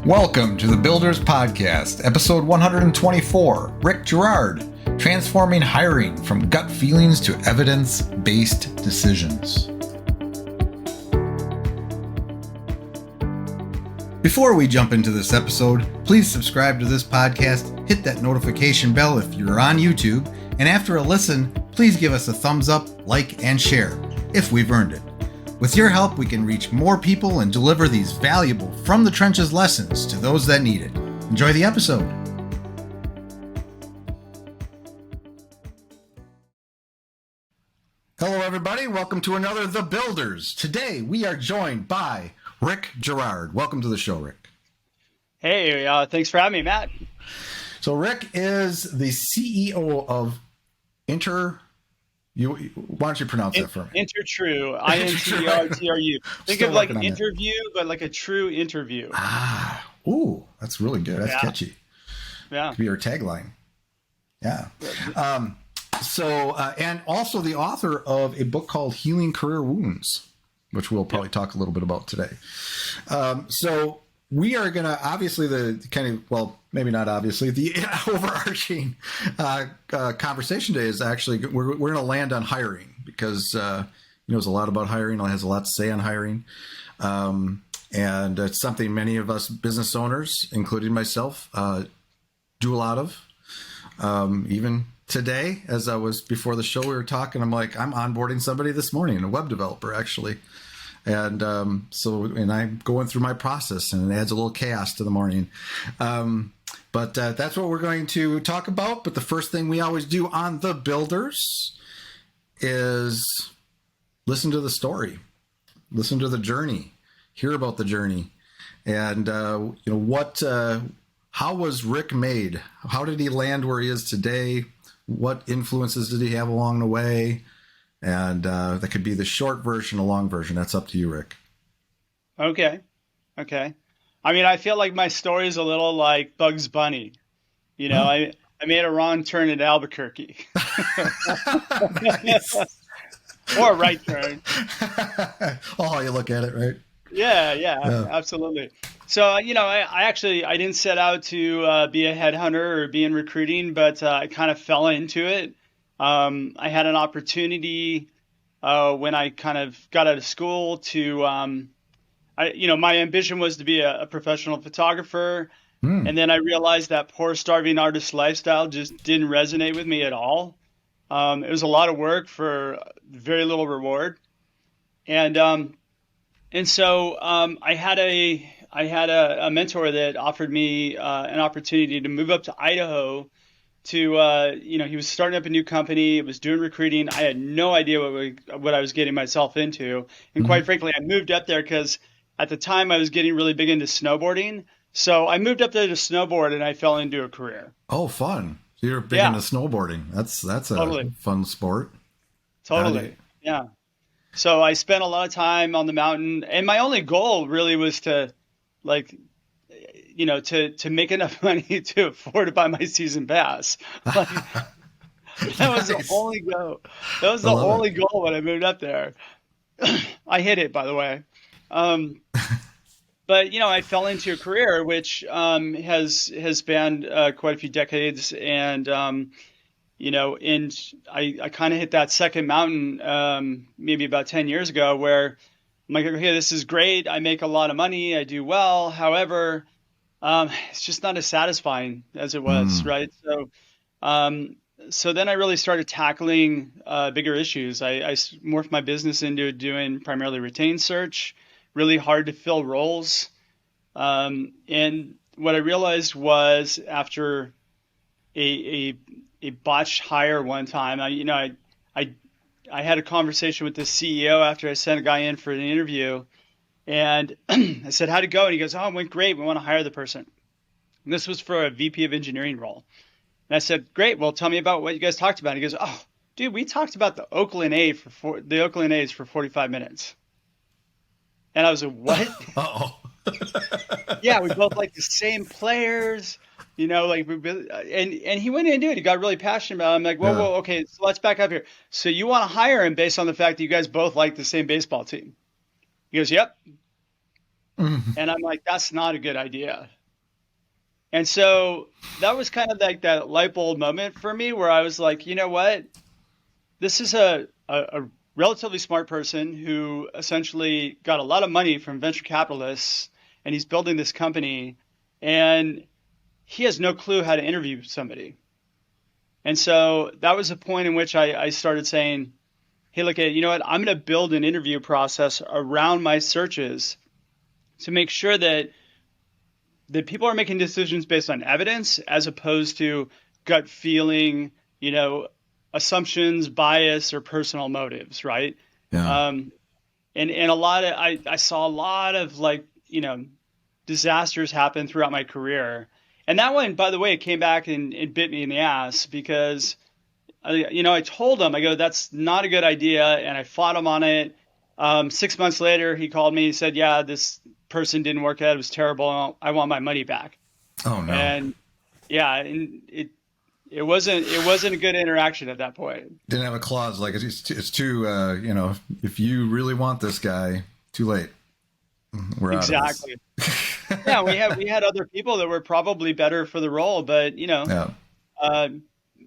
Welcome to the Builders Podcast, episode 124. Rick Girard, transforming hiring from gut feelings to evidence-based decisions. Before we jump into this episode, please subscribe to this podcast, hit that notification bell if you're on YouTube, and after a listen, please give us a thumbs up, like, and share, if we've earned it. With your help, we can reach more people and deliver these valuable from the trenches lessons to those that need it. Enjoy the episode. Hello, everybody. Welcome to another The Builders. Today, we are joined by Rick Girard. Welcome to the show, Rick. Hey, thanks for having me, Matt. So Rick is the CEO of why don't you pronounce that for me? Intertrue, INTERTRU. Think of like an interview, but like a true interview. Ooh, that's really good. That's catchy. Yeah. Could be our tagline. Yeah. And also the author of a book called Healing Career Wounds, which we'll probably talk a little bit about today. So we are going to, obviously, maybe not obviously, the overarching conversation today is actually, we're going to land on hiring because he knows a lot about hiring, has a lot to say on hiring. And it's something many of us business owners, including myself, do a lot of. Even today, as I was before the show, we were talking, I'm onboarding somebody this morning, a web developer, actually. And I'm going through my process, and it adds a little chaos to the morning. But that's what we're going to talk about. But the first thing we always do on The Builders is listen to the story, listen to the journey, hear about the journey. And, how was Rick made? How did he land where he is today? What influences did he have along the way? And that could be the short version, a long version. That's up to you, Rick. Okay. I mean, I feel like my story is a little like Bugs Bunny. You know, I made a wrong turn at Albuquerque. Or a right turn. Oh, you look at it, right? Yeah, absolutely. So, I didn't set out to be a headhunter or be in recruiting, but I kind of fell into it. I had an opportunity when I kind of got out of school to, my ambition was to be a professional photographer. And then I realized that poor starving artist lifestyle just didn't resonate with me at all. It was a lot of work for very little reward. And so I had a mentor that offered me an opportunity to move up to Idaho to, he was starting up a new company. It was doing recruiting. I had no idea what I was getting myself into. And quite frankly, I moved up there because at the time I was getting really big into snowboarding. So I moved up there to snowboard and I fell into a career. Oh, fun. You're big into snowboarding. That's a fun sport. Totally. Yeah. So I spent a lot of time on the mountain, and my only goal really was to to make enough money to afford to buy my season pass. That was the only goal. That was the only goal when I moved up there. I hit it, by the way. But I fell into a career which has spanned quite a few decades, and I kind of hit that second mountain maybe about 10 years ago, where I'm like, okay, this is great. I make a lot of money. I do well. However, it's just not as satisfying as it was, right? So then I really started tackling bigger issues. I morphed my business into doing primarily retained search, really hard to fill roles. And what I realized was after a botched hire one time, I had a conversation with the CEO after I sent a guy in for an interview. And I said, how'd it go? And he goes, oh, it went great. We want to hire the person. And this was for a VP of engineering role. And I said, great. Well, tell me about what you guys talked about. And he goes, oh, dude, we talked about the Oakland A's for 45 minutes. And I was like, what? Uh-oh. Yeah, we both like the same players, and he went into it. He got really passionate about it. I'm like, whoa, okay, so let's back up here. So you want to hire him based on the fact that you guys both like the same baseball team? He goes, yep. Mhm. And I'm like, that's not a good idea. And so that was kind of like that light bulb moment for me where I was like, you know what? This is a relatively smart person who essentially got a lot of money from venture capitalists and he's building this company and he has no clue how to interview somebody. And so that was a point in which I started saying, hey, look at, you know what? I'm going to build an interview process around my searches to make sure that people are making decisions based on evidence as opposed to gut feeling, you know, assumptions, bias, or personal motives, right? Yeah. Um, and a lot of I saw a lot of like, you know, disasters happen throughout my career. And that one, by the way, came back and bit me in the ass because you know, I told him, I go, that's not a good idea. And I fought him on it. 6 months later, he called me. He said, yeah, this person didn't work out. It was terrible. I want my money back. Oh no. And yeah, and it wasn't a good interaction at that point. Didn't have a clause like it's too if you really want this guy, too late. We're out of this. Exactly. Yeah, we had other people that were probably better for the role, but you know, Yeah. uh,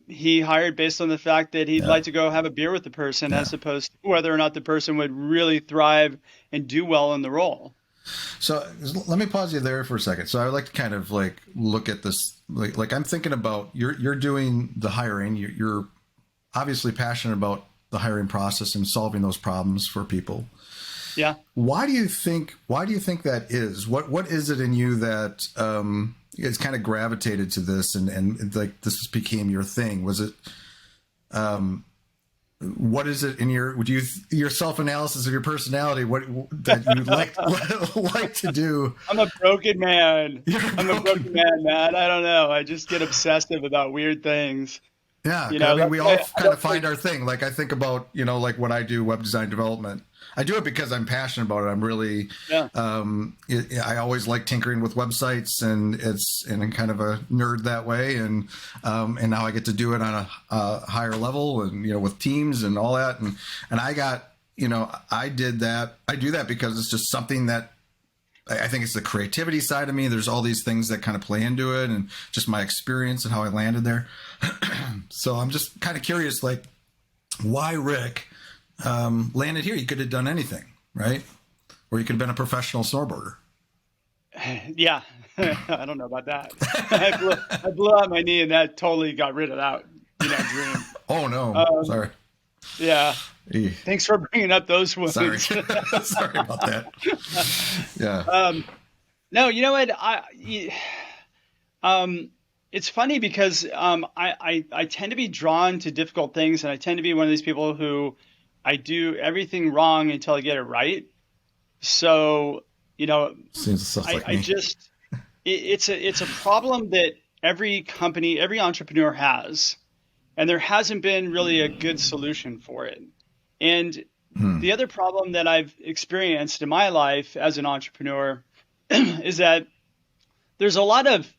he hired based on the fact that he'd Yeah. like to go have a beer with the person Yeah. as opposed to whether or not the person would really thrive and do well in the role. So let me pause you there for a second. So I would like to kind of like look at this, like I'm thinking about you're doing the hiring. You're obviously passionate about the hiring process and solving those problems for people. Yeah. Why do you think that is? What is it in you that is kind of gravitated to this and like this became your thing? Was it what is it in your self-analysis of your personality that you like to do? I'm a broken man. You're I'm a broken man, man. I don't know. I just get obsessive about weird things. Yeah, You I know, mean, we that's all why I kind of don't find think, our thing. Like I think about, like when I do web design development, I do it because I'm passionate about it. I'm really, yeah, I always like tinkering with websites, and I'm kind of a nerd that way. And now I get to do it on a higher level, and with teams and all that. And I got, I did that. I do that because it's just something that I think it's the creativity side of me. There's all these things that kind of play into it, and just my experience and how I landed there. So I'm just kind of curious, like, why Rick landed here? You could have done anything, right? Or you could have been a professional snowboarder. yeah. I don't know about that. I blew out my knee, and that totally got rid of that, dream. Oh no, Um, sorry. yeah. Eh, Thanks for bringing up those Sorry, wounds. sorry about that. Yeah, No, you know what? Um, it's funny because I tend to be drawn to difficult things, and I tend to be one of these people who I do everything wrong until I get it right. So, you know, seems stuff like I me. just it's a problem that every company, every entrepreneur has, and there hasn't been really a good solution for it. And Hmm. the other problem that I've experienced in my life as an entrepreneur is that there's a lot of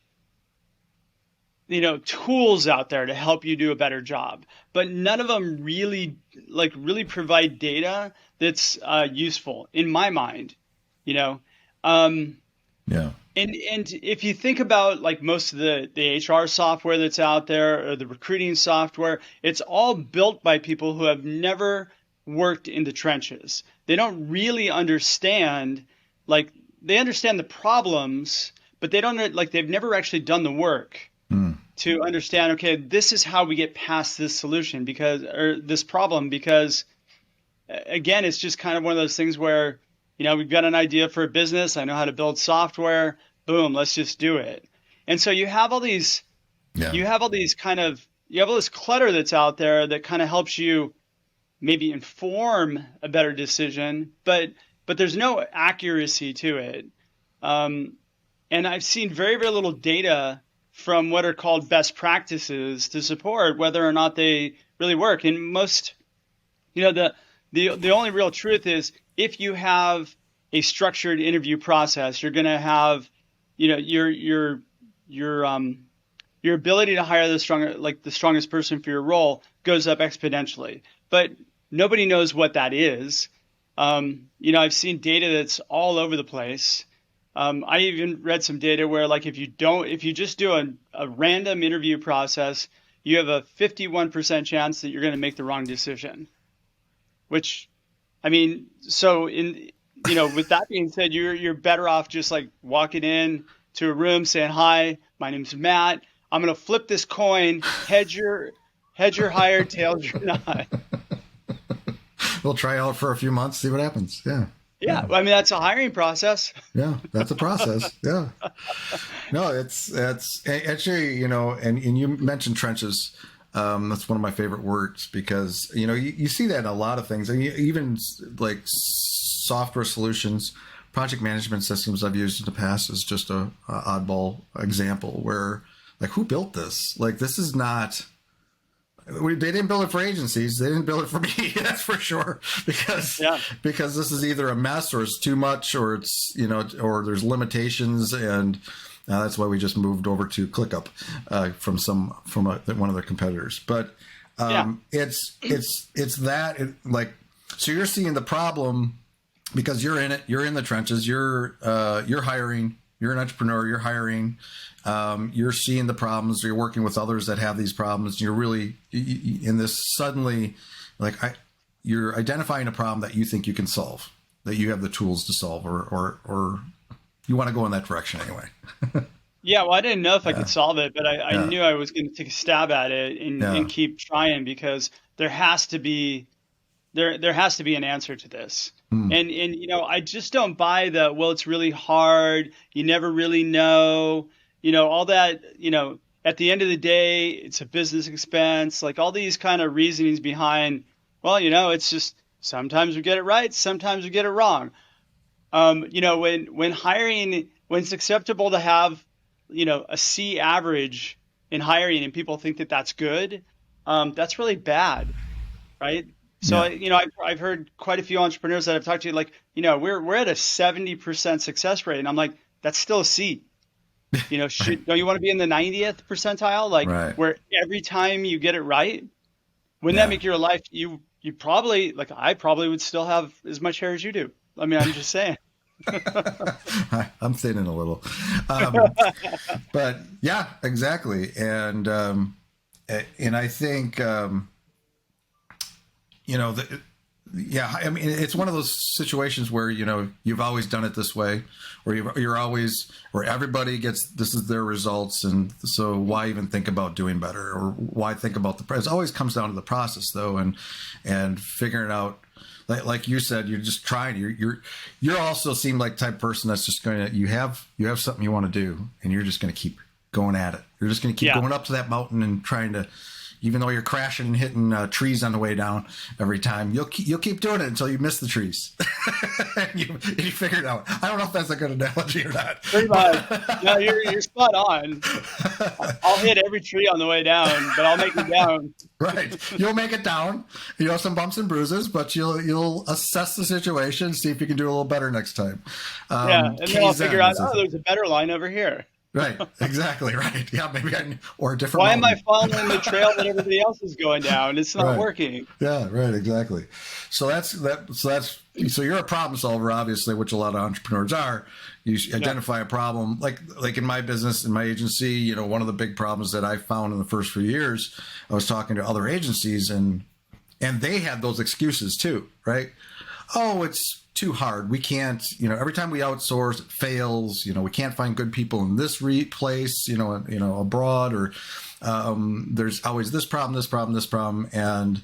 tools out there to help you do a better job, but none of them really provide data that's useful in my mind. You know, um, Yeah. and if you think about like most of the HR software that's out there or the recruiting software, it's all built by people who have never worked in the trenches. They don't really understand, like they understand the problems, but they don't like they've never actually done the work Hmm. to understand, okay, this is how we get past this solution or this problem because again, it's just kind of one of those things where, we've got an idea for a business. I know how to build software. Boom, let's just do it. And so Yeah. you have all this clutter that's out there that kind of helps you maybe inform a better decision, but there's no accuracy to it. Um, and I've seen very, very little data from what are called best practices to support whether or not they really work. And most, the only real truth is if you have a structured interview process, you're going to have, your ability to hire the strongest person for your role goes up exponentially. But nobody knows what that is. I've seen data that's all over the place. I even read some data where like if you just do a random interview process, you have a 51% chance that you're going to make the wrong decision. Which, I mean, so with that being said, you're better off just like walking in to a room saying, "Hi, my name's Matt. I'm going to flip this coin. Heads you're hired, tails you're not." We'll try out for a few months, see what happens. Yeah. Yeah, I mean that's a hiring process. Yeah, that's a process. Yeah. No, it's actually, and you mentioned trenches. That's one of my favorite words because, you see that in a lot of things. I mean, even like software solutions, project management systems I've used in the past is just a oddball example where like, who built this? Like, this is not, they didn't build it for agencies. They didn't build it for me. That's for sure. Because this is either a mess or it's too much or it's, or there's limitations. And that's why we just moved over to ClickUp from one of their competitors. But it's that like, so you're seeing the problem because you're in it. You're in the trenches. You're hiring. You're an entrepreneur. You're hiring. You're seeing the problems. You're working with others that have these problems. You're really in this suddenly, like you're identifying a problem that you think you can solve, that you have the tools to solve, or you want to go in that direction anyway. Yeah, well, I didn't know if I could solve it, but I knew I was going to take a stab at it and keep trying because there has to be an answer to this. And I just don't buy the, well, it's really hard. You never really know, all that, at the end of the day, it's a business expense, like all these kind of reasonings behind, well, it's just sometimes we get it right. Sometimes we get it wrong. When hiring, when it's acceptable to have, a C average in hiring and people think that that's good, that's really bad. Right. So, I've heard quite a few entrepreneurs that I've talked to, like, we're at a 70% success rate. And I'm like, that's still a C. Don't you want to be in the 90th percentile? Like where every time you get it right, wouldn't that make your life, you probably, like, I probably would still have as much hair as you do. I mean, I'm just saying. I'm thinning a little. But yeah, exactly. And I think, I mean, it's one of those situations where, you've always done it this way, or you're always, where everybody gets, this is their results. And so why even think about doing better, or why think about it always comes down to the process though. And figuring out, like you said, you're just trying, you're also seem like the type of person that's just going to, you have something you want to do and you're just going to keep going at it. You're just going to keep going up to that mountain and trying to, even though you're crashing and hitting trees on the way down every time, you'll keep doing it until you miss the trees. and you figure it out. I don't know if that's a good analogy or not. Pretty much. No, you're spot on. I'll hit every tree on the way down, but I'll make it down. Right. You'll make it down. Some bumps and bruises, but you'll assess the situation, see if you can do a little better next time. And then I'll figure out, there's a better line over here. Right. Exactly. Right. Yeah. Maybe or a different. Why am I following the trail that everybody else is going down? It's not working. Yeah. Right. Exactly. So so you're a problem solver, obviously, which a lot of entrepreneurs are. You identify a problem, like in my business, in my agency. One of the big problems that I found in the first few years, I was talking to other agencies, and they had those excuses too, right? Oh, it's too hard. We can't, every time we outsource, it fails. We can't find good people in this place, abroad, or there's always this problem, and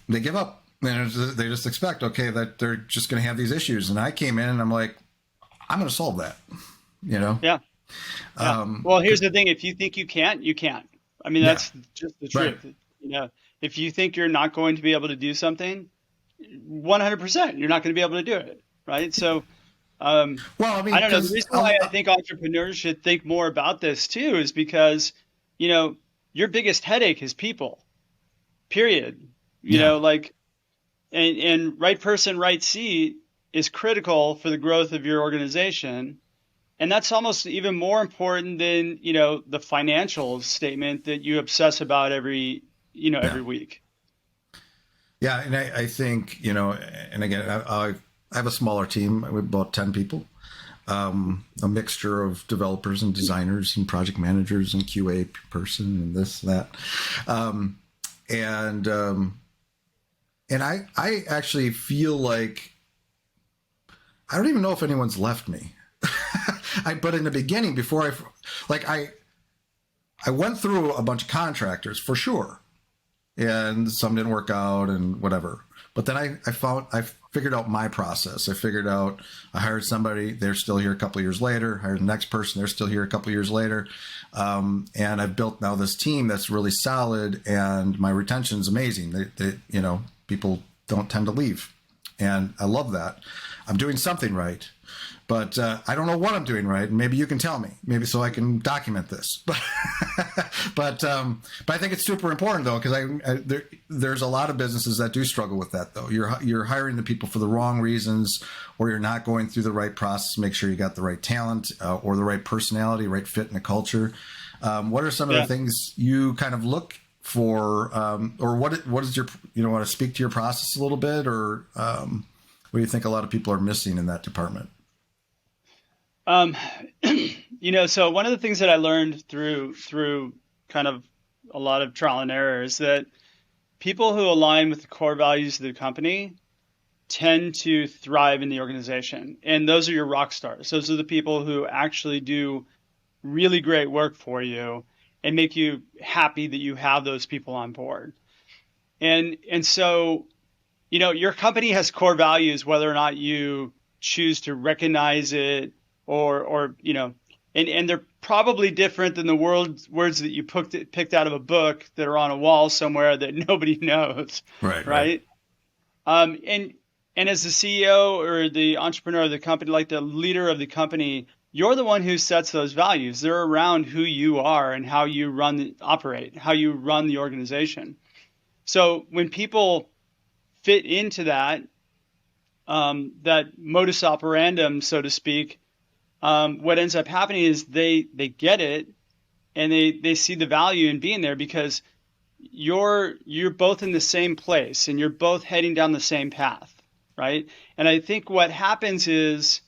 they give up. And they just expect, that they're just going to have these issues. And I came in and I'm like, I'm going to solve that, Yeah. Well, here's the thing. If you think you can't, you can't. I mean, that's just the truth. Right. If you think you're not going to be able to do something, 100%, you're not going to be able to do it. Right. So, I mean, I don't know. The reason why I think entrepreneurs should think more about this too is because, your biggest headache is people, period. And right person, right seat is critical for the growth of your organization. And that's almost even more important than, the financial statement that you obsess about every week. Yeah. And I think, and again, I have a smaller team with about 10 people. a mixture of developers and designers and project managers and QA person and this, that. Um, and I actually feel like I don't even know if anyone's left me. But in the beginning, before I went through a bunch of contractors for sure, and some didn't work out and whatever. But then I figured out my process. I hired somebody, they're still here a couple of years later. Hired the next person, they're still here a couple of years later. And I've built now this team that's really solid, and my retention is amazing. People don't tend to leave, and I love that. I'm doing something right, but I don't know what I'm doing right, and maybe you can tell me, maybe so I can document this. But I think it's super important though, because there's a lot of businesses that do struggle with that though. You're hiring the people for the wrong reasons, or you're not going through the right process. Make sure you got the right talent or the right personality, right fit in the culture. What are some of the things you kind of look for, or what is your, want to speak to your process a little bit, or what do you think a lot of people are missing in that department? So one of the things that I learned through kind of a lot of trial and error is that people who align with the core values of the company tend to thrive in the organization. And those are your rock stars. Those are the people who actually do really great work for you and make you happy that you have those people on board. And so, your company has core values, whether or not you choose to recognize it or and they're probably different than the words that you picked out of a book that are on a wall somewhere that nobody knows. Right. And as the CEO or the entrepreneur of the company, like the leader of the company, you're the one who sets those values. They're around who you are and how you operate, how you run the organization. So when people fit into that modus operandum, so to speak, what ends up happening is they get it, and they see the value in being there, because you're both in the same place and you're both heading down the same path, right? And I think what happens is,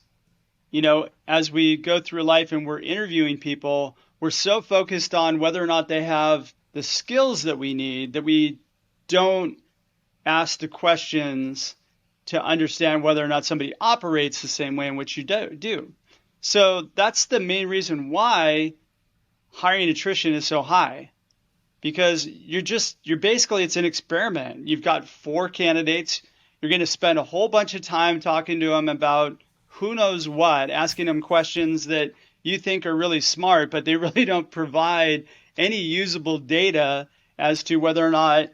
as we go through life and we're interviewing people, we're so focused on whether or not they have the skills that we need that we don't ask the questions to understand whether or not somebody operates the same way in which you do. So that's the main reason why hiring attrition is so high, because you're basically, it's an experiment. You've got 4 candidates. You're going to spend a whole bunch of time talking to them about who knows what, asking them questions that you think are really smart, but they really don't provide any usable data as to whether or not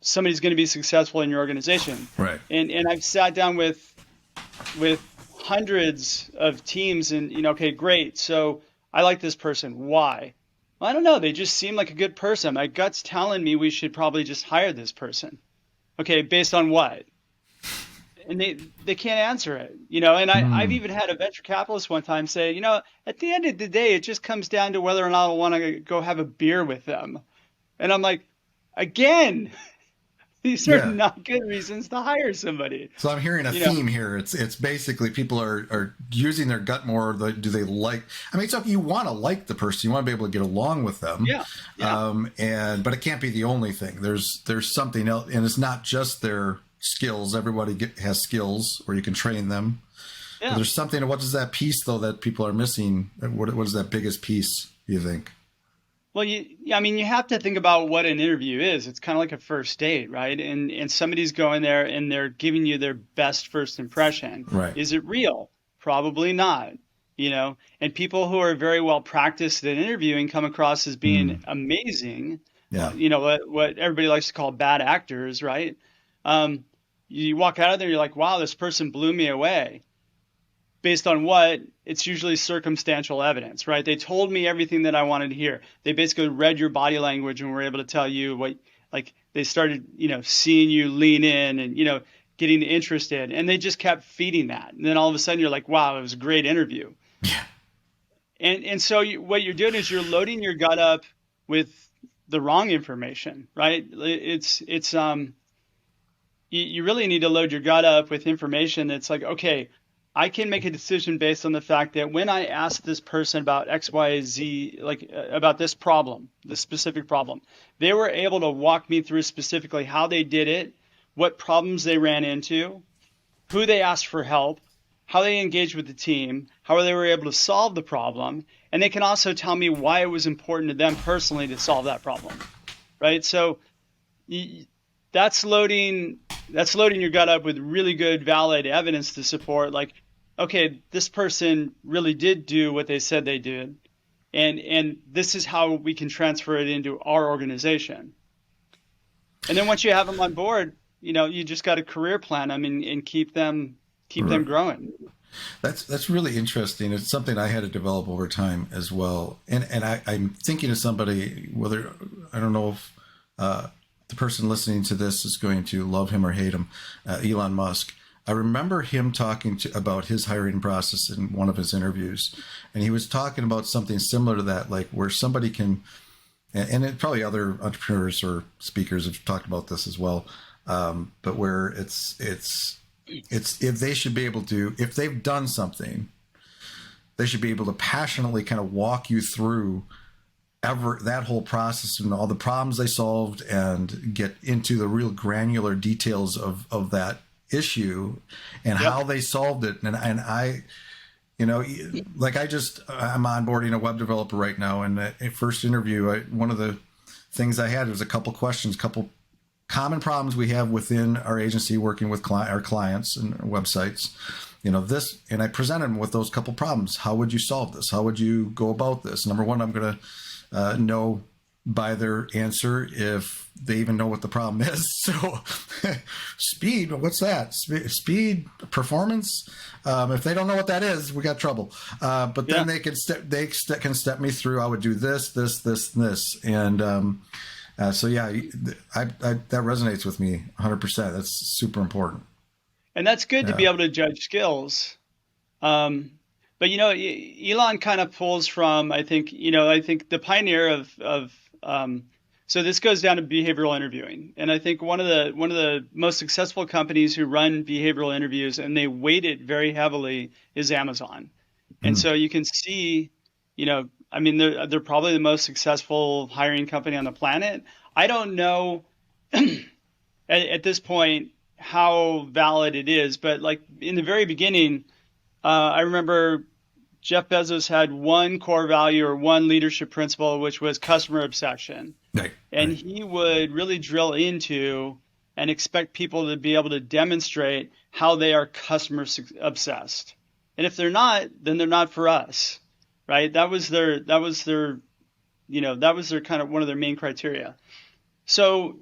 somebody's going to be successful in your organization. Right. And I've sat down with hundreds of teams and, okay, great. So I like this person. Why? Well, I don't know. They just seem like a good person. My gut's telling me we should probably just hire this person. Okay, based on what? And they can't answer it, and I've even had a venture capitalist one time say, at the end of the day, it just comes down to whether or not I want to go have a beer with them. And I'm like, again, these are not good reasons to hire somebody. So I'm hearing a theme here. It's basically people are using their gut more. Do they like? I mean, it's okay. You want to like the person. You want to be able to get along with them. Yeah. But it can't be the only thing. There's something else, and it's not just their skills. Everybody has skills, or you can train them. Yeah. But there's something. What is that piece though that people are missing? What is that biggest piece, you think? Well, you have to think about what an interview is. It's kind of like a first date, right? And somebody's going there and they're giving you their best first impression. Right. Is it real? Probably not. And people who are very well practiced at interviewing come across as being amazing. Yeah. What everybody likes to call bad actors, right? You walk out of there, you're like, wow, this person blew me away. Based on what? It's usually circumstantial evidence, right? They told me everything that I wanted to hear. They basically read your body language and were able to tell you what, like they started, seeing you lean in and, getting interested, and they just kept feeding that. And then all of a sudden you're like, wow, it was a great interview. Yeah. And so what you're doing is you're loading your gut up with the wrong information, right? you really need to load your gut up with information that's like, okay, I can make a decision based on the fact that when I asked this person about X, Y, Z, like about this problem, this specific problem, they were able to walk me through specifically how they did it, what problems they ran into, who they asked for help, how they engaged with the team, how they were able to solve the problem, and they can also tell me why it was important to them personally to solve that problem, right? So that's loading your gut up with really good, valid evidence to support, like, okay, this person really did do what they said they did, and this is how we can transfer it into our organization. And then once you have them on board, you just got to career plan them and keep them growing. That's really interesting. It's something I had to develop over time as well. And I'm thinking of somebody, whether I don't know if the person listening to this is going to love him or hate him, Elon Musk. I remember him talking about his hiring process in one of his interviews, and he was talking about something similar to that, like where somebody can, and probably other entrepreneurs or speakers have talked about this as well, but where it's if they should be able to, if they've done something, they should be able to passionately kind of walk you through that whole process and all the problems they solved and get into the real granular details of that issue and how they solved it. And I, like I'm onboarding a web developer right now. And at first interview, one of the things I had was a couple questions, couple common problems we have within our agency working with our clients and our websites, this, and I presented them with those couple problems. How would you solve this? How would you go about this? Number one, I'm going to know by their answer if they even know what the problem is. So speed, what's that? Speed, performance. If they don't know what that is, we got trouble. But then they can step me through. I would do this, this, this, and this. And so yeah, that resonates with me 100%. That's super important. And that's good to be able to judge skills. But Elon kind of pulls from, I think the pioneer of so this goes down to behavioral interviewing. And I think one of the most successful companies who run behavioral interviews and they weight it very heavily is Amazon. And so you can see, they're probably the most successful hiring company on the planet. I don't know at this point how valid it is, but like in the very beginning, I remember Jeff Bezos had one core value or one leadership principle, which was customer obsession. Right. And he would really drill into and expect people to be able to demonstrate how they are customer obsessed. And if they're not, then they're not for us, right? That was their kind of one of their main criteria. So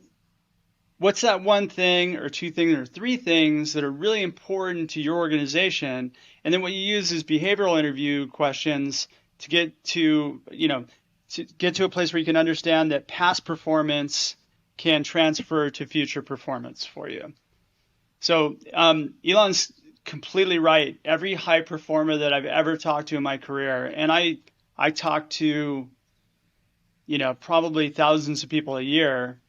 what's that one thing or two things or three things that are really important to your organization? And then what you use is behavioral interview questions to get to a place where you can understand that past performance can transfer to future performance for you. So Elon's completely right. Every high performer that I've ever talked to in my career, and I talk to, probably thousands of people a year,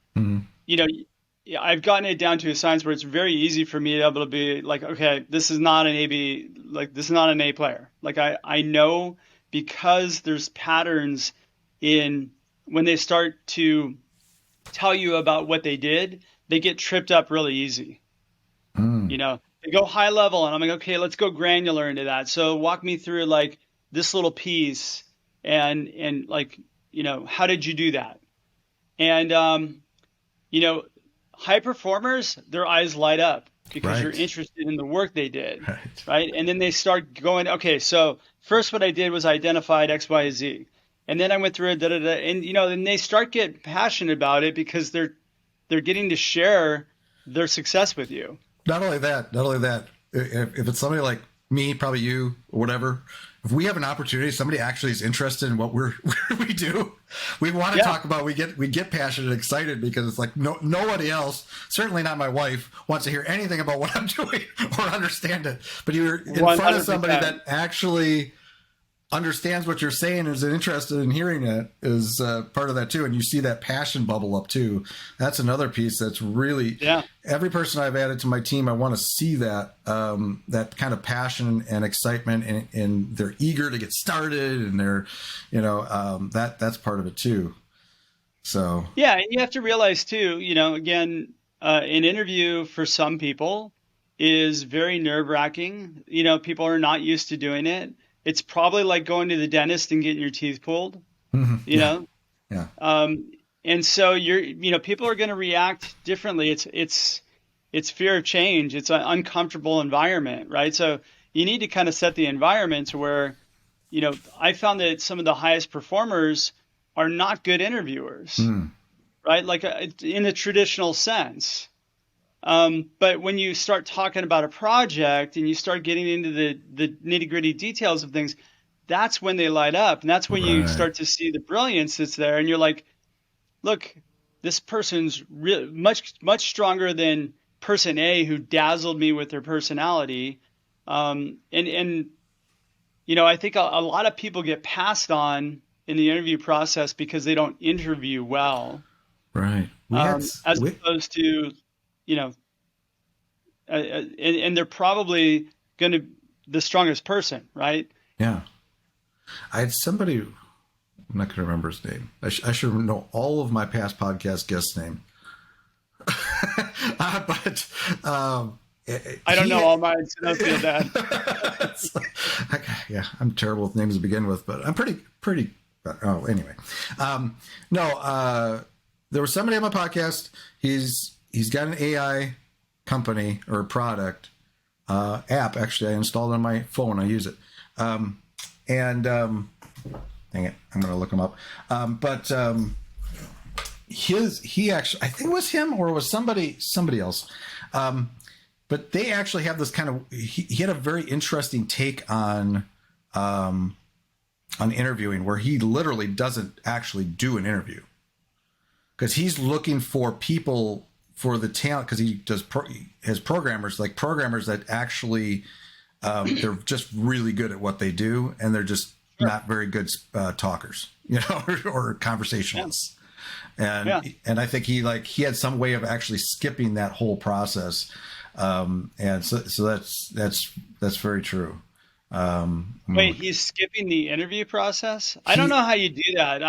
I've gotten it down to a science where it's very easy for me to be able to be like, okay, this is not an AB, like this is not an A player. Like I know because there's patterns in when they start to tell you about what they did, they get tripped up really easy. They go high level and I'm like, okay, let's go granular into that. So walk me through like this little piece and like, how did you do that? And, high performers, their eyes light up because you're interested in the work they did, right? And then they start going, okay, so first what I did was I identified X, Y, Z. And then I went through it, and, then they start getting passionate about it because they're getting to share their success with you. Not only that, if it's somebody like me, probably you or whatever, if we have an opportunity, somebody actually is interested in what we do, we want to talk about, we get passionate and excited because it's like nobody else, certainly not my wife, wants to hear anything about what I'm doing or understand it. But you're in 100%. Front of somebody that actually understands what you're saying, is interested in hearing it, is part of that too. And you see that passion bubble up too. That's another piece that's really, every person I've added to my team, I want to see that that kind of passion and excitement, and they're eager to get started, and they're, that's part of it too. So Yeah, and you have to realize too, again, an interview for some people is very nerve-wracking. People are not used to doing it. It's probably like going to the dentist and getting your teeth pulled, you yeah, know? yeah, And so people are going to react differently. It's fear of change. It's an uncomfortable environment, right? So you need to kind of set the environment to where, I found that some of the highest performers are not good interviewers, right? Like in the traditional sense. But when you start talking about a project and you start getting into the nitty gritty details of things, that's when they light up. And that's when you right, start to see the brilliance that's there. And you're like, look, this person's much, much stronger than person A who dazzled me with their personality. And I think a lot of people get passed on in the interview process because they don't interview well, right. as opposed to, you know, and they're probably going to the strongest person, right? Yeah. I had somebody, I'm not going to remember his name. I should know all of my past podcast guests' name. But I don't know all mine, so don't feel bad. Yeah, I'm terrible with names to begin with, but I'm pretty. Oh, anyway, no. There was somebody on my podcast. He's got an AI company or product app. Actually, I installed it on my phone. I use it, dang it, I'm going to look him up. He actually, I think it was him or it was somebody else. But they actually have this kind of, he had a very interesting take on interviewing, where he literally doesn't actually do an interview because he's looking for people for the talent. Cause he does his programmers that actually, they're just really good at what they do. And they're just not very good talkers, or conversationalists. And I think he had some way of actually skipping that whole process. And so that's very true. Wait, he's skipping the interview process? I don't know how you do that.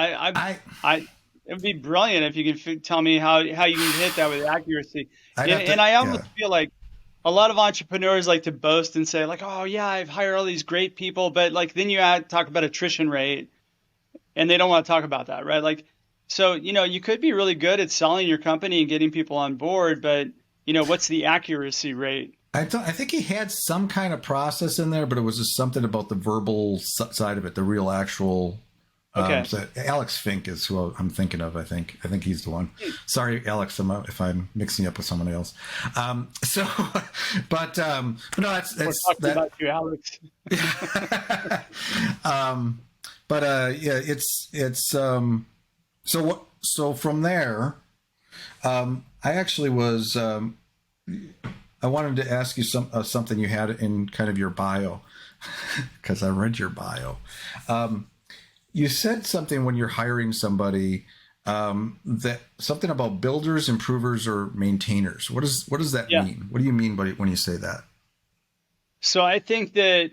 It would be brilliant if you could tell me how you can hit that with accuracy. And I almost feel like a lot of entrepreneurs like to boast and say like, oh yeah, I've hired all these great people, but like then you talk about attrition rate, and they don't want to talk about that, right? Like, so you could be really good at selling your company and getting people on board, but what's the accuracy rate? I think he had some kind of process in there, but it was just something about the verbal side of it, the real actual. Okay. So Alex Fink is who I'm thinking of. I think he's the one. Sorry, Alex, if I'm mixing up with someone else. But no, that's We're talking about you, Alex. Yeah, it's so from there, I actually was. I wanted to ask you something you had in kind of your bio, because I read your bio. You said something when you're hiring somebody, that something about builders, improvers, or maintainers. What does that mean? What do you mean when you say that? So I think that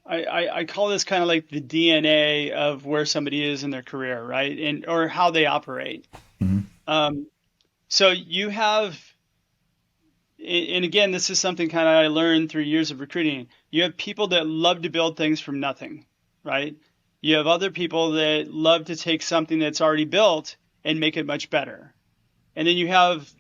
I call this kind of like the DNA of where somebody is in their career, right? Or how they operate. Mm-hmm. So you have, and again, this is something kind of I learned through years of recruiting. You have people that love to build things from nothing, right? You have other people that love to take something that's already built and make it much better. And then you have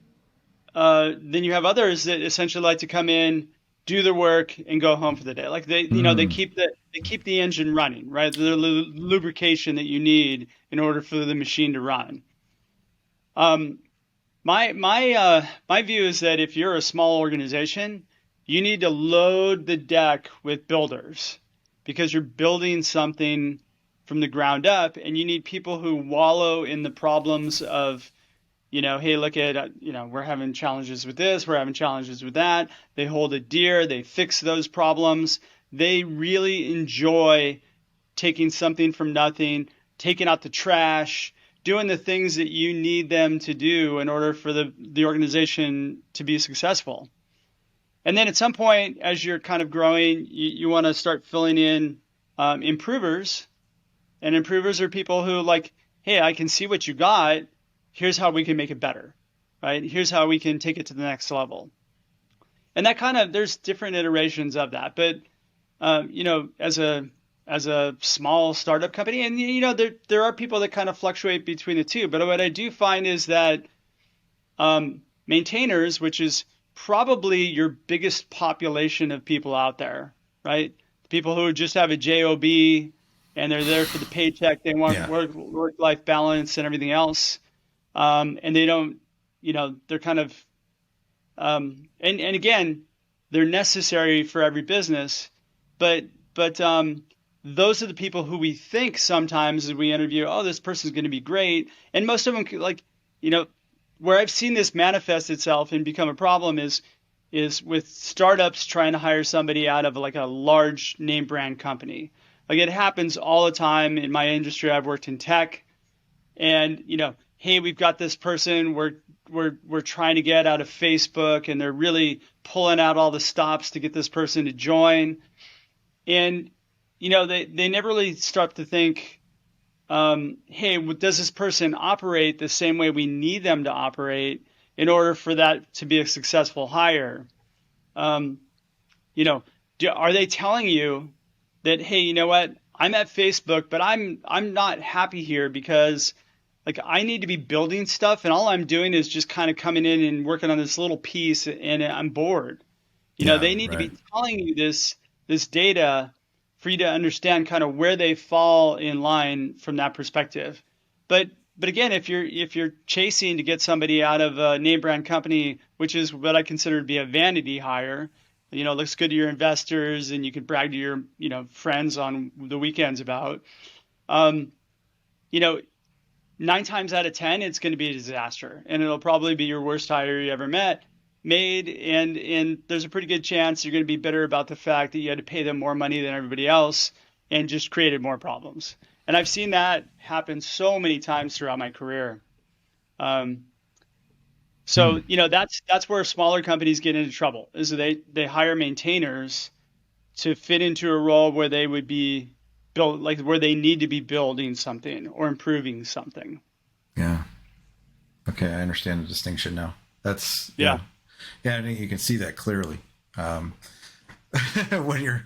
others that essentially like to come in, do their work, and go home for the day. Like they keep the engine running, right? The lubrication that you need in order for the machine to run. My view is that if you're a small organization, you need to load the deck with builders, because you're building something from the ground up, and you need people who wallow in the problems of, hey, look at, we're having challenges with this, we're having challenges with that. They hold a deer, they fix those problems. They really enjoy taking something from nothing, taking out the trash, doing the things that you need them to do in order for the organization to be successful. And then at some point, as you're kind of growing, you want to start filling in improvers. And improvers are people who like, hey, I can see what you got. Here's how we can make it better, right? Here's how we can take it to the next level. And that kind of, there's different iterations of that. But, as a small startup company, and, there are people that kind of fluctuate between the two. But what I do find is that maintainers, which is probably your biggest population of people out there, right? People who just have a job and they're there for the paycheck. They want Yeah. work-life balance and everything else. And they don't, they're kind of, and again, they're necessary for every business, but those are the people who we think sometimes as we interview, oh, this person's going to be great. And most of them, like, where I've seen this manifest itself and become a problem is with startups trying to hire somebody out of like a large name brand company. Like it happens all the time in my industry. I've worked in tech, and hey, we've got this person we're trying to get out of Facebook, and they're really pulling out all the stops to get this person to join. And they never really start to think, hey, does this person operate the same way we need them to operate in order for that to be a successful hire? Are they telling you that, hey, you know what? I'm at Facebook, but I'm not happy here because like I need to be building stuff, and all I'm doing is just kind of coming in and working on this little piece, and I'm bored. Yeah, They need to right. be telling you this data for you to understand kind of where they fall in line from that perspective. But again, if you're chasing to get somebody out of a name brand company, which is what I consider to be a vanity hire, looks good to your investors and you can brag to your friends on the weekends about, um, you know 9 times out of 10 it's going to be a disaster, and it'll probably be your worst hire you ever made, and there's a pretty good chance you're going to be bitter about the fact that you had to pay them more money than everybody else and just created more problems. And I've seen that happen so many times throughout my career. Um, Hmm. that's where smaller companies get into trouble, is that they hire maintainers to fit into a role where they would be built, like where they need to be building something or improving something. Yeah. Okay, I understand the distinction now. That's yeah. Yeah. Yeah, I think you can see that clearly. Um, when you're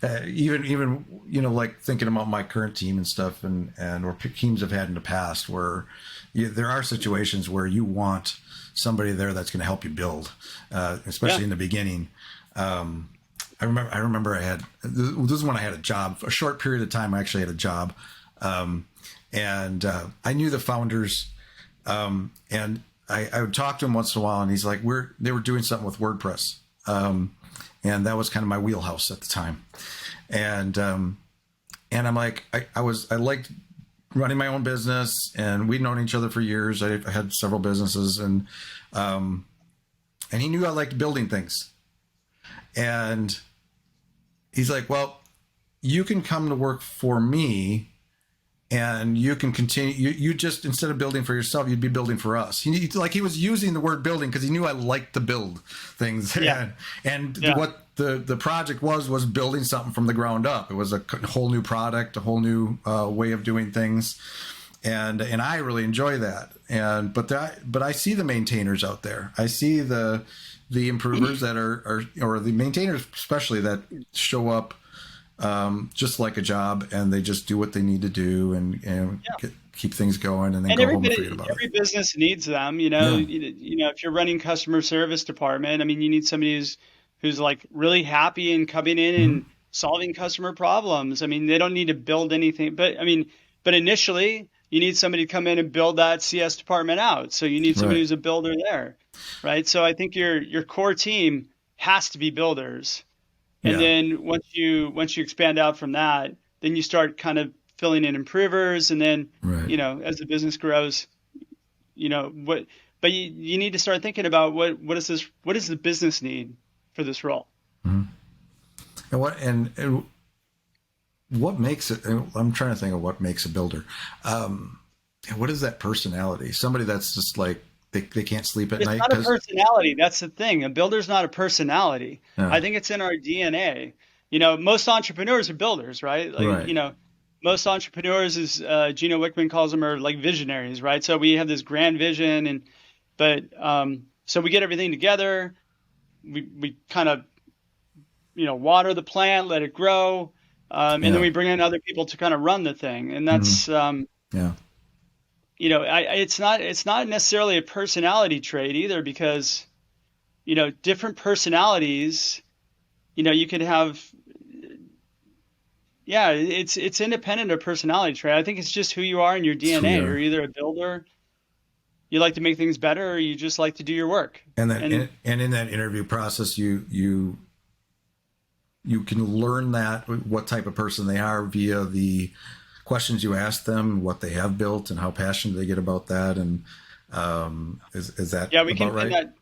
even like thinking about my current team and stuff, and or teams I've had in the past, where there are situations where you want somebody there that's going to help you build, especially Yeah. in the beginning. I remember I had this is when I had a job, a short period of time. I actually had a job, and I knew the founders, and I would talk to him once in a while, and he's like, they were doing something with WordPress. And that was kind of my wheelhouse at the time. And I'm like, I liked running my own business, and we'd known each other for years. I had several businesses, and he knew I liked building things. And he's like, well, you can come to work for me, and you can continue. You just, instead of building for yourself, you'd be building for us. He was using the word building because he knew I liked to build things. Yeah. And Yeah. what the project was building something from the ground up. It was a whole new product, a whole new way of doing things. And I really enjoy that. But I see the maintainers out there. I see the improvers that are or the maintainers especially, that show up just like a job, and they just do what they need to do, and Yeah. keep things going, and then And go home and forget about it. every business needs them. Yeah. If you're running customer service department, I mean, you need somebody who's like really happy and coming in Mm-hmm. and solving customer problems. I mean, they don't need to build anything, but initially you need somebody to come in and build that CS department out. So you need somebody Right. who's a builder there, right? So I think your core team has to be builders. And Yeah. then once you expand out from that, then you start kind of filling in improvers, and then Right. as the business grows, what. But you need to start thinking about what does the business need for this role? Mm-hmm. And what makes it? I'm trying to think of what makes a builder. What is that personality? Somebody that's just like they can't sleep at It's night not a because personality. That's the thing. A builder's not a personality. yeah, I think it's in our DNA. Most entrepreneurs are builders, right? Like, right, most entrepreneurs, is Gino Wickman calls them, are like visionaries, right? So we have this grand vision, so we get everything together. We kind of, water the plant, let it grow, and then yeah, we bring in other people to kind of run the thing. And hmm, that's, yeah, it's not necessarily a personality trait either, because different personalities, you could have, yeah, it's independent of personality trait. I think it's just who you are in your it's who DNA. you You're are. either a builder, you like to make things better, or you just like to do your work. And that And and in that interview process, you can learn that what type of person they are via the questions you ask them, what they have built, and how passionate they get about that. And is that yeah, we can about pin right? that.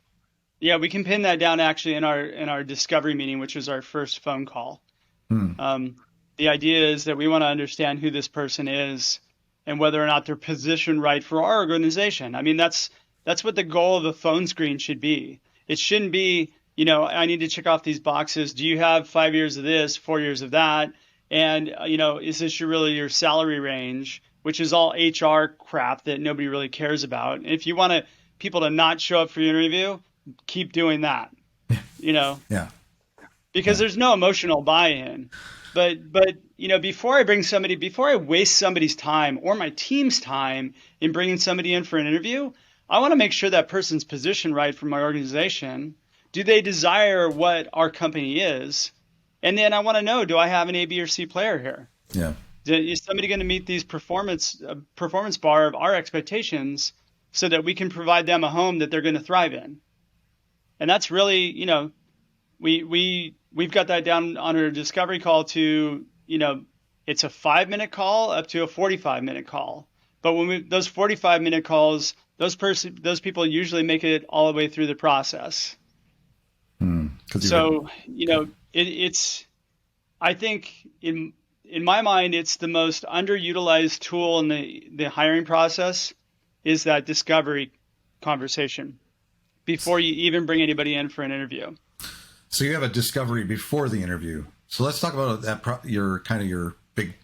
Yeah, we can pin that down actually in our discovery meeting, which was our first phone call. Hmm. Um, the idea is that we want to understand who this person is and whether or not they're positioned right for our organization. I mean, that's what the goal of a phone screen should be. It shouldn't be, I need to check off these boxes. Do you have 5 years of this, 4 years of that? And, is this really your salary range, which is all HR crap that nobody really cares about. And if you want people to not show up for your interview, keep doing that, you know Yeah, because yeah, there's no emotional buy-in. But before I waste somebody's time or my team's time in bringing somebody in for an interview, I want to make sure that person's positioned right for my organization. Do they desire what our company is? And then I want to know, do I have an A, B, or C player here? yeah. Is somebody going to meet these performance bar of our expectations so that we can provide them a home that they're going to thrive in? And that's really, we've got that down on our discovery call to, it's a 5 minute call up to a 45-minute call. But those 45-minute calls, those people usually make it all the way through the process. Because you had So, it's, I think in my mind, it's the most underutilized tool in the hiring process, is that discovery conversation before you even bring anybody in for an interview. so you have a discovery before the interview. So let's talk about that. Your kind of your big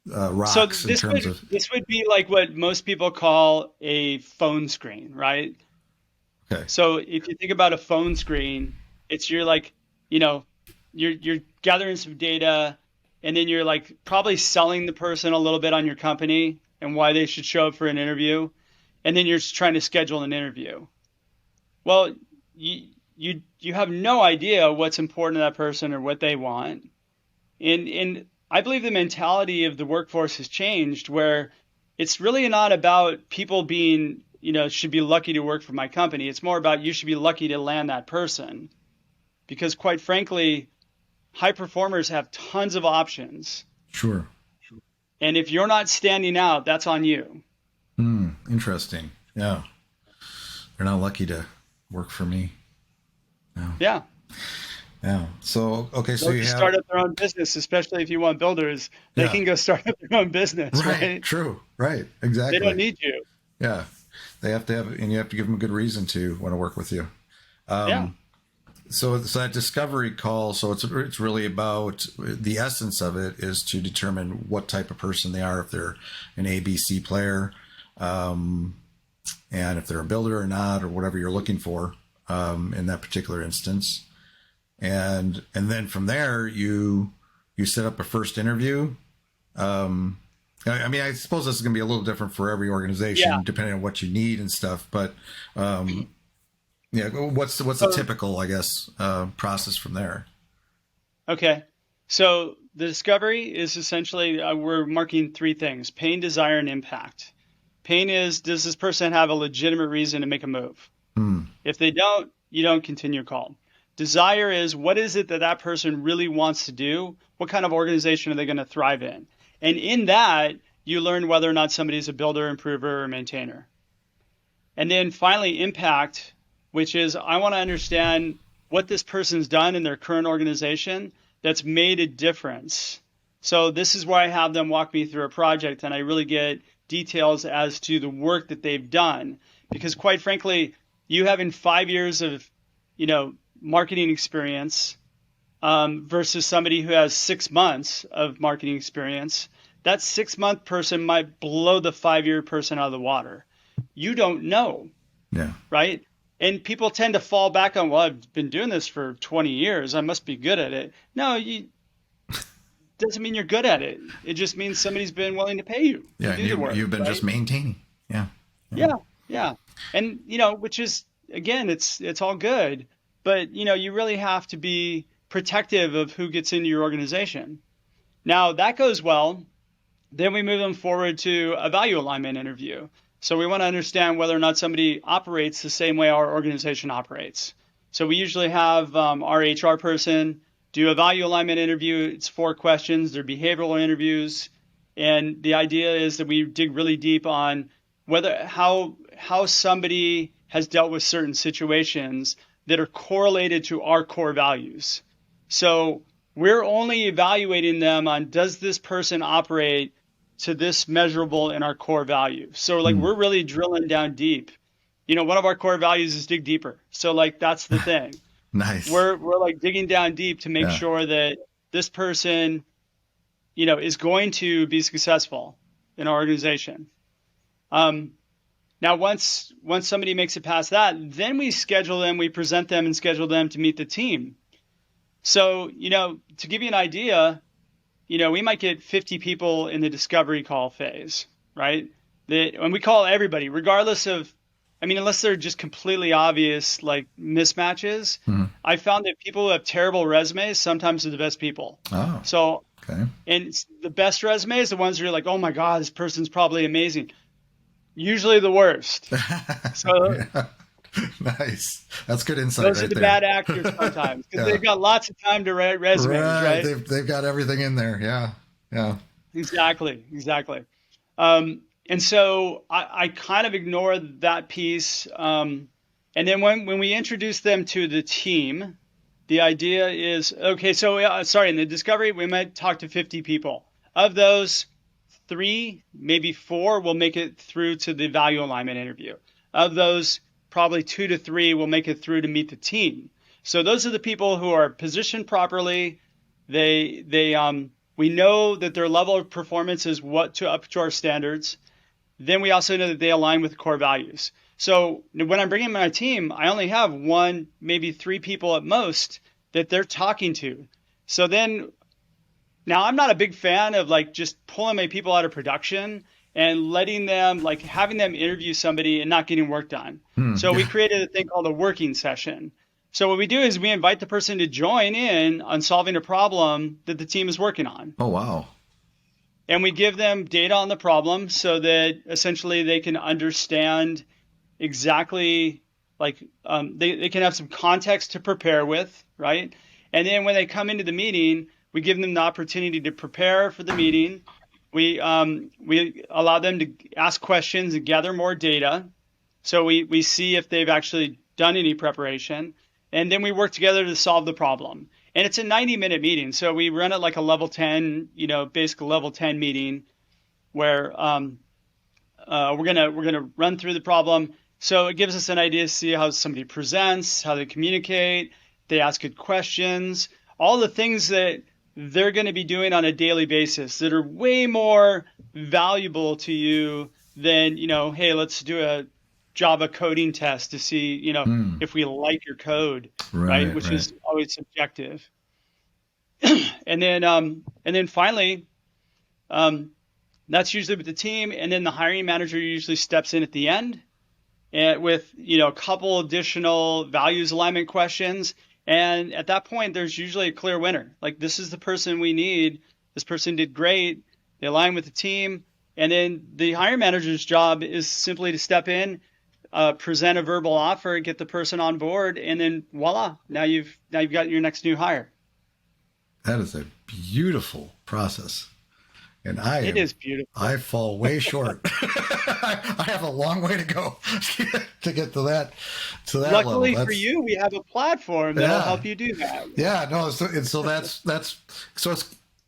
So rocks in terms of this would be like what most people call a phone screen, right? okay, So if you think about a phone screen, you're like, you know, you're gathering some data, and then you're like probably selling the person a little bit on your company and why they should show up for an interview, and then you're just trying to schedule an interview. Well, you have no idea what's important to that person or what they want. And I believe the mentality of the workforce has changed, where it's really not about people being, should be lucky to work for my company. It's more about you should be lucky to land that person. Because quite frankly, high performers have tons of options. sure. And if you're not standing out, that's on you. Hmm. Interesting. Yeah, they're not lucky to work for me. No. Yeah. Yeah. So okay, so They'll you just have start up their own business, especially if you want builders. They yeah. can go start up their own business, Right. right? True. Right. They don't Exactly. need you. Yeah. They have to have, and you have to give them a good reason to want to work with you. Yeah. So that discovery call, so it's really about the essence of it is to determine what type of person they are, if they're an ABC player, and if they're a builder or not, or whatever you're looking for in that particular instance. And then from there you set up a first interview. I mean, I suppose this is going to be a little different for every Yeah. organization, depending on what you need and stuff. But yeah, what's the So, typical, I guess, process from there? okay. So the discovery is essentially, we're marking three things: pain, desire, and impact. Pain is, does this person have a legitimate reason to make a move? Hmm. If they don't, you don't continue your call. Desire is, what is it that that person really wants to do? What kind of organization are they going to thrive in? And in that, you learn whether or not somebody's a builder, improver, or maintainer. And then finally, impact, which is, I want to understand what this person's done in their current organization that's made a difference So this is where I have them walk me through a project, and I really get details as to the work that they've done. Because quite frankly, you having 5 years of, marketing experience versus somebody who has 6 months of marketing experience, that 6 month person might blow the 5 year person out of the water. You don't know. Yeah. Right. And people tend to fall back on, well, I've been doing this for 20 years. I must be good at it. No, doesn't mean you're good at it. It just means somebody's been willing to pay you Yeah. to do the work. You've been just maintaining. Yeah. Yeah. And, which is, again, it's all good. But, you really have to be protective of who gets into your organization. Now, that goes well. Then we move them forward to a value alignment interview. So we want to understand whether or not somebody operates the same way our organization operates. So we usually have our HR person do a value alignment interview. It's 4 questions. They're behavioral interviews. And the idea is that we dig really deep on how somebody has dealt with certain situations that are correlated to our core values. So we're only evaluating them on, does this person operate to this measurable in our core value? So we're really drilling down deep. One of our core values is dig deeper. So that's the thing. Nice. We're digging down deep to make sure that this person, is going to be successful in our organization. Now, once somebody makes it past that, then we schedule them, we present them and schedule them to meet the team. So, to give you an idea, we might get 50 people in the discovery call phase, right? And we call everybody, regardless of, unless they're just completely obvious, mismatches. Mm-hmm. I found that people who have terrible resumes sometimes are the best people. Oh. So, okay. And the best resumes, the ones where you're like, oh my God, this person's probably amazing. Usually the worst. So yeah. Nice. That's good insight. Those are the bad actors sometimes because they've got lots of time to write resumes, right? They've got everything in there. Yeah. Exactly. And so I kind of ignore that piece. And then when we introduce them to the team, the idea is, okay, so in the discovery, we might talk to 50 people. Of those, 3, maybe 4 will make it through to the value alignment interview. Of those, probably 2 to 3 will make it through to meet the team. So those are the people who are positioned properly. We know that their level of performance is up to our standards. Then we also know that they align with core values. So when I'm bringing my team, I only have 1, maybe 3 people at most that they're talking to. So then, now I'm not a big fan of just pulling my people out of production and letting them, having them interview somebody and not getting work done. So we created a thing called a working session. So what we do is we invite the person to join in on solving a problem that the team is working on. Oh, wow. And we give them data on the problem so that essentially they can understand exactly, they can have some context to prepare with, right? And then when they come into the meeting, we give them the opportunity to prepare for the meeting. We allow them to ask questions and gather more data. So we see if they've actually done any preparation. And then we work together to solve the problem. And it's a 90-minute meeting. So we run it like a level 10, basic level 10 meeting where we're gonna run through the problem. So it gives us an idea to see how somebody presents, how they communicate, they ask good questions, all the things that they're going to be doing on a daily basis that are way more valuable to you than, hey, let's do a Java coding test to see, if we like your code, right? Which is always subjective. And then finally, that's usually with the team. And then the hiring manager usually steps in at the end with, a couple additional values alignment questions. And at that point, there's usually a clear winner. This is the person we need. This person did great. They align with the team. And then the hiring manager's job is simply to step in, present a verbal offer, get the person on board, and then voila, now you've got your next new hire. That is a beautiful process. And it is beautiful. I fall way short. I have a long way to go to get to that level. Luckily for you, we have a platform that'll help you do that. Yeah, no. So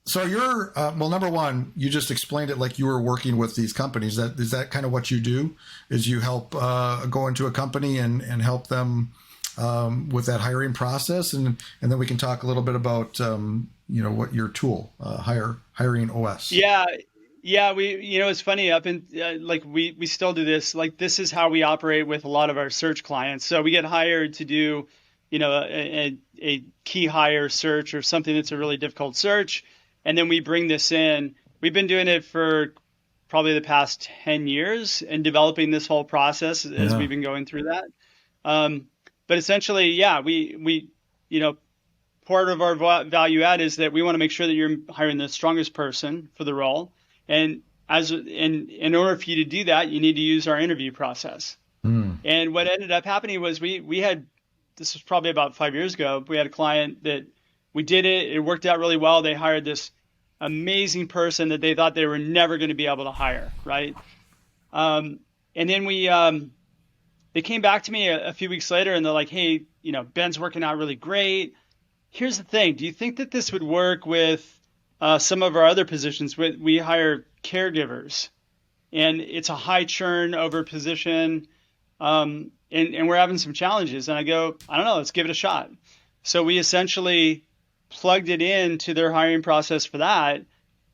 So you're well. Number one, you just explained it like you were working with these companies. That is that kind of what you do? Is you help go into a company and help them with that hiring process, and then we can talk a little bit about what your tool hiring OS. Yeah, yeah. It's funny. Up in like we still do this. Like this is how we operate with a lot of our search clients. So we get hired to do, a key hire search or something that's a really difficult search. And then we bring this in. We've been doing it for probably the past 10 years and developing this whole process as we've been going through that. But essentially, yeah, part of our value add is that we want to make sure that you're hiring the strongest person for the role. And in order for you to do that, you need to use our interview process. And what ended up happening was we had, this was probably about 5 years ago, we had a client that we did it. It worked out really well. They hired this amazing person that they thought they were never going to be able to hire, right? And then they came back to me a few weeks later and they're like, hey, Ben's working out really great. Here's the thing. Do you think that this would work with some of our other positions? We hire caregivers and it's a high churn over position. And we're having some challenges. And I go, I don't know, let's give it a shot. So we essentially plugged it into their hiring process for that.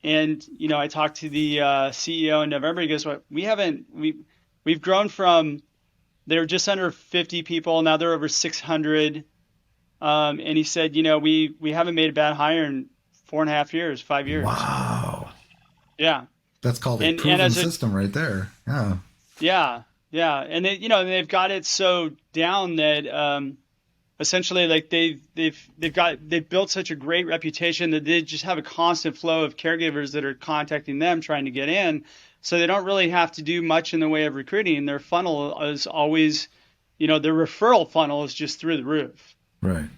And, I talked to the CEO in November. He goes, we've grown from, they were just under 50 people. Now they're over 600. And he said, we haven't made a bad hire in 4.5 years, 5 years. Wow. Yeah. That's called a proven system right there. Yeah. Yeah. Yeah. And they've got it so down that, essentially, like they've built such a great reputation that they just have a constant flow of caregivers that are contacting them trying to get in. So they don't really have to do much in the way of recruiting. Their funnel is always, their referral funnel is just through the roof. Right.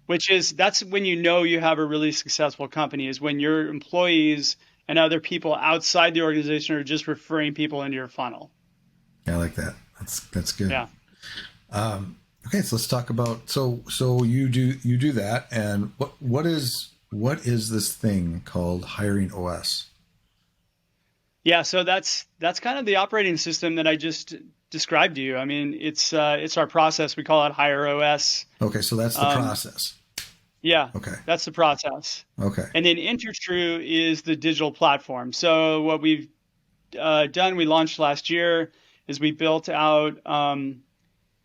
That's when you have a really successful company, is when your employees and other people outside the organization are just referring people into your funnel. Yeah, I like that. That's good. Yeah. Okay, so let's talk about so you do that, and what is this thing called hiring OS? Yeah, so that's kind of the operating system that I just described to you. I mean, it's our process. We call it Hire OS. Okay, so that's the process. Yeah. Okay. That's the process. Okay. And then InterTrue is the digital platform. So what we've done, we launched last year, is we built out.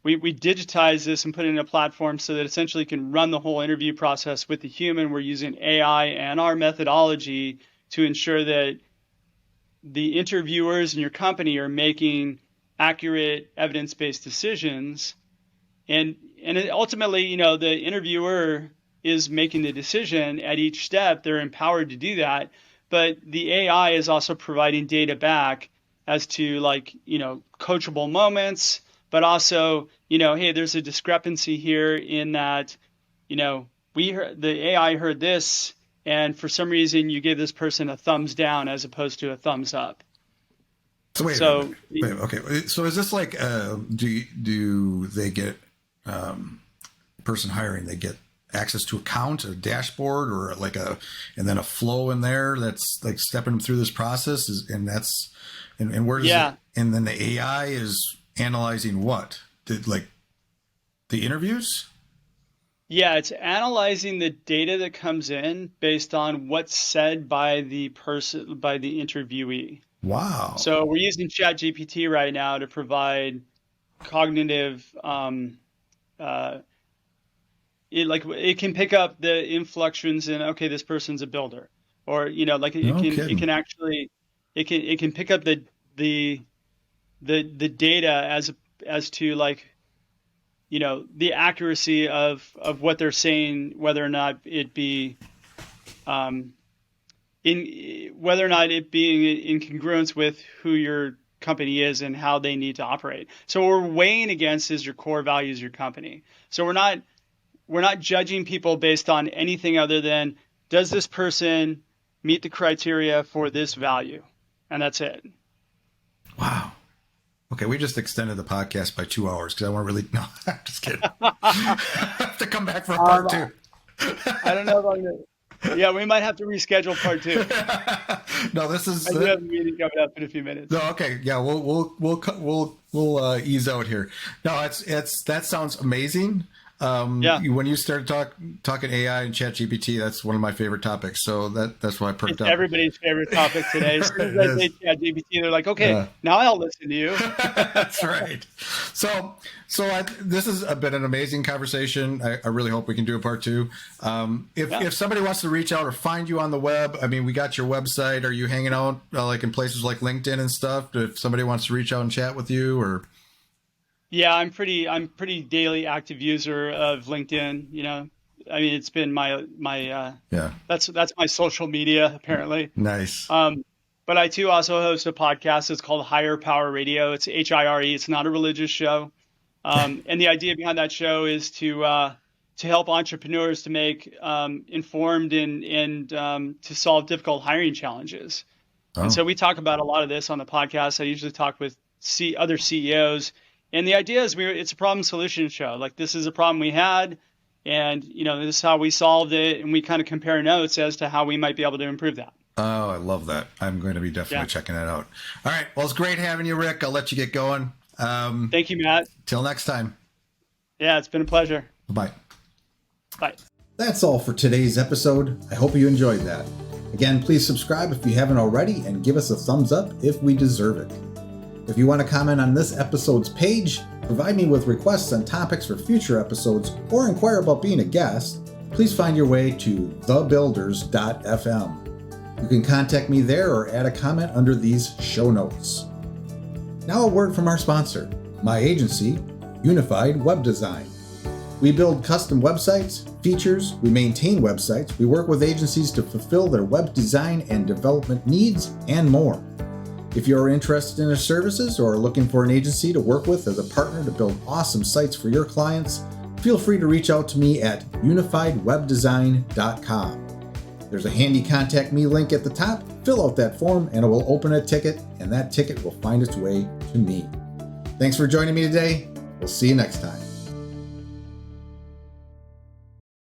We digitize this and put it in a platform so that essentially you can run the whole interview process with the human. We're using AI and our methodology to ensure that the interviewers in your company are making accurate evidence-based decisions. And ultimately, the interviewer is making the decision at each step. They're empowered to do that. But the AI is also providing data back as to coachable moments, but also, hey, there's a discrepancy here in that, the AI heard this, and for some reason you gave this person a thumbs down as opposed to a thumbs up. So wait, okay. So is this like, do they get person hiring? They get access to account, a dashboard, or and then a flow in there that's like stepping them through this process, and where does it? And then the AI is analyzing what? The interviews? Yeah, it's analyzing the data that comes in based on what's said by the interviewee. Wow. So we're using ChatGPT right now to provide cognitive, it can pick up the inflections in, okay, this person's a builder, or, it can pick up the data as to the accuracy of what they're saying, whether or not it be in congruence with who your company is and how they need to operate. So what we're weighing against is your core values, your company. So we're not judging people based on anything other than, does this person meet the criteria for this value? And that's it. Wow. Okay, we just extended the podcast by 2 hours because I want to really. No, I'm just kidding. I have to come back for part two. I don't know if I'm Yeah, we might have to reschedule part 2. No, this is. I do have a meeting coming up in a few minutes. No, okay, yeah, we'll ease out here. No, it's that sounds amazing. Yeah. When you started talking AI and ChatGPT, that's one of my favorite topics. So that's why I perked up. Everybody's favorite topic today. As soon as I say ChatGPT, they're like, okay, now I'll listen to you. That's right. So this has been an amazing conversation. I really hope we can do a part 2. If somebody wants to reach out or find you on the web, I mean, we got your website. Are you hanging out like in places like LinkedIn and stuff? If somebody wants to reach out and chat with you, or yeah, I'm pretty daily active user of LinkedIn. You know, I mean, it's been my that's my social media apparently. Nice. But I too also host a podcast. It's called Higher Power Radio. It's HIRE. It's not a religious show. And the idea behind that show is to help entrepreneurs to make informed and to solve difficult hiring challenges. Oh. And so we talk about a lot of this on the podcast. I usually talk with other CEOs. And the idea is it's a problem solution show. Like, this is a problem we had, and this is how we solved it, and we kind of compare notes as to how we might be able to improve that. Oh, I love that. I'm going to be definitely checking that out. All right. Well, it's great having you, Rick. I'll let you get going. Thank you, Matt. Till next time. Yeah, it's been a pleasure. Bye. Bye. That's all for today's episode. I hope you enjoyed that. Again, please subscribe if you haven't already, and give us a thumbs up if we deserve it. If you want to comment on this episode's page, provide me with requests on topics for future episodes, or inquire about being a guest, please find your way to thebuilders.fm. You can contact me there or add a comment under these show notes. Now a word from our sponsor, my agency, Unified Web Design. We build custom websites, features, we maintain websites, we work with agencies to fulfill their web design and development needs, and more. If you're interested in our services or are looking for an agency to work with as a partner to build awesome sites for your clients, feel free to reach out to me at unifiedwebdesign.com. There's a handy contact me link at the top. Fill out that form and it will open a ticket, and that ticket will find its way to me. Thanks for joining me today. We'll see you next time.